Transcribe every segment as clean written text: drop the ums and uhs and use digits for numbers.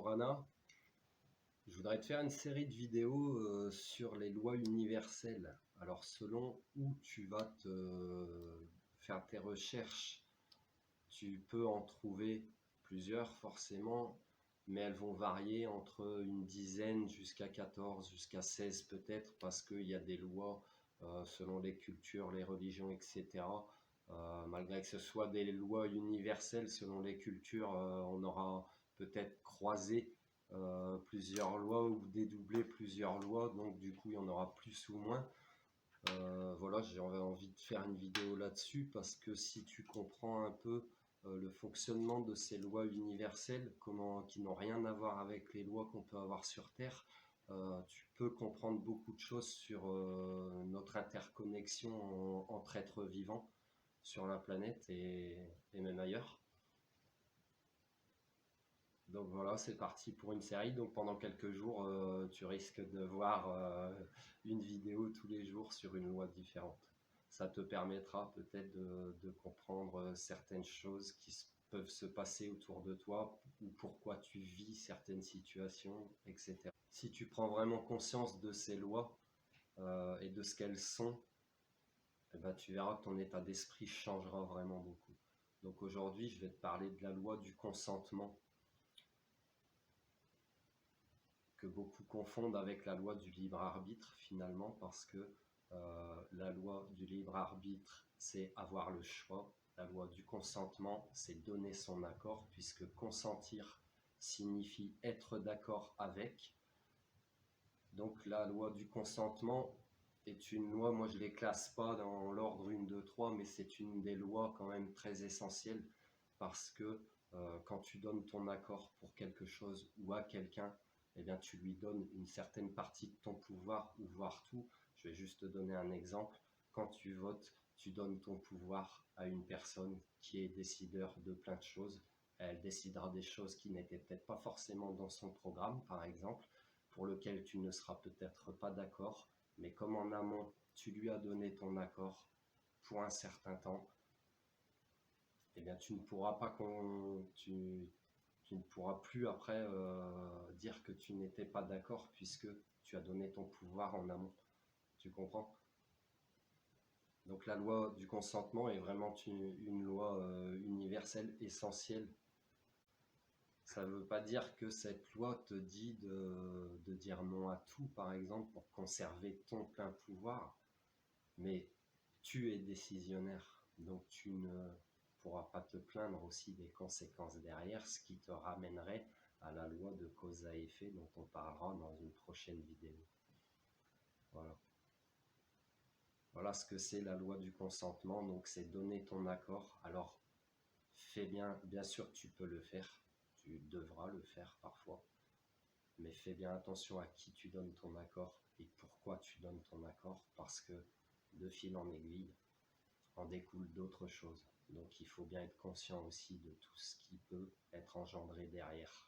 Bonjour Anna, je voudrais te faire une série de vidéos sur les lois universelles. Alors selon où tu vas te faire tes recherches, tu peux en trouver plusieurs forcément, mais elles vont varier entre une dizaine jusqu'à 14, jusqu'à 16 peut-être, parce qu'il y a des lois selon les cultures, les religions, etc. Malgré que ce soit des lois universelles selon les cultures, on aura peut-être croisé plusieurs lois ou dédoublé plusieurs lois, donc du coup il y en aura plus ou moins. Voilà, j'ai envie de faire une vidéo là-dessus parce que si tu comprends un peu le fonctionnement de ces lois universelles, qui n'ont rien à voir avec les lois qu'on peut avoir sur Terre, tu peux comprendre beaucoup de choses sur notre interconnexion entre êtres vivants sur la planète et même ailleurs. Donc voilà, c'est parti pour une série. Donc pendant quelques jours, tu risques de voir une vidéo tous les jours sur une loi différente. Ça te permettra peut-être de comprendre certaines choses peuvent se passer autour de toi ou pourquoi tu vis certaines situations, etc. Si tu prends vraiment conscience de ces lois et de ce qu'elles sont, eh ben, tu verras que ton état d'esprit changera vraiment beaucoup. Donc aujourd'hui, je vais te parler de la loi du consentement, que beaucoup confondent avec la loi du libre arbitre finalement, parce que la loi du libre arbitre, c'est avoir le choix. La loi du consentement, c'est donner son accord, puisque consentir signifie être d'accord avec. Donc la loi du consentement est une loi, moi je ne les classe pas dans l'ordre 1, 2, 3, mais c'est une des lois quand même très essentielles, parce que quand tu donnes ton accord pour quelque chose ou à quelqu'un, eh bien tu lui donnes une certaine partie de ton pouvoir, ou voire tout. Je vais juste te donner un exemple. Quand tu votes, tu donnes ton pouvoir à une personne qui est décideur de plein de choses. Elle décidera des choses qui n'étaient peut-être pas forcément dans son programme, par exemple, pour lequel tu ne seras peut-être pas d'accord, mais comme en amont, tu lui as donné ton accord pour un certain temps, eh bien tu ne pourras pas tu ne pourras plus après dire que tu n'étais pas d'accord, puisque tu as donné ton pouvoir en amont. Tu comprends? Donc la loi du consentement est vraiment une loi universelle, essentielle. Ça ne veut pas dire que cette loi te dit de dire non à tout, par exemple, pour conserver ton plein pouvoir, mais tu es décisionnaire, donc tu ne pourras pas te plaindre aussi des conséquences derrière, ce qui te ramènerait à la loi de cause à effet dont on parlera dans une prochaine vidéo. Voilà. Voilà ce que c'est la loi du consentement, donc c'est donner ton accord. Alors fais bien sûr tu peux le faire, tu devras le faire parfois, mais fais bien attention à qui tu donnes ton accord et pourquoi tu donnes ton accord, parce que de fil en aiguille, en découle d'autres choses. Donc il faut bien être conscient aussi de tout ce qui peut être engendré derrière.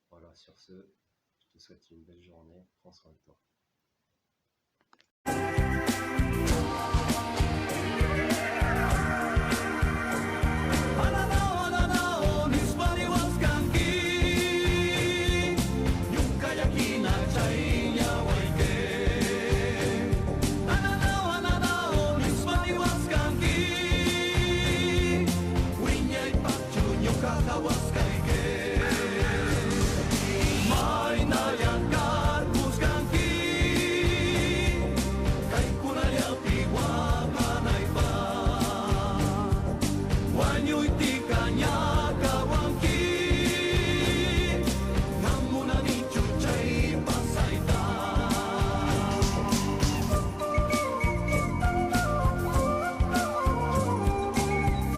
Voilà, sur ce, je te souhaite une belle journée, prends soin de toi.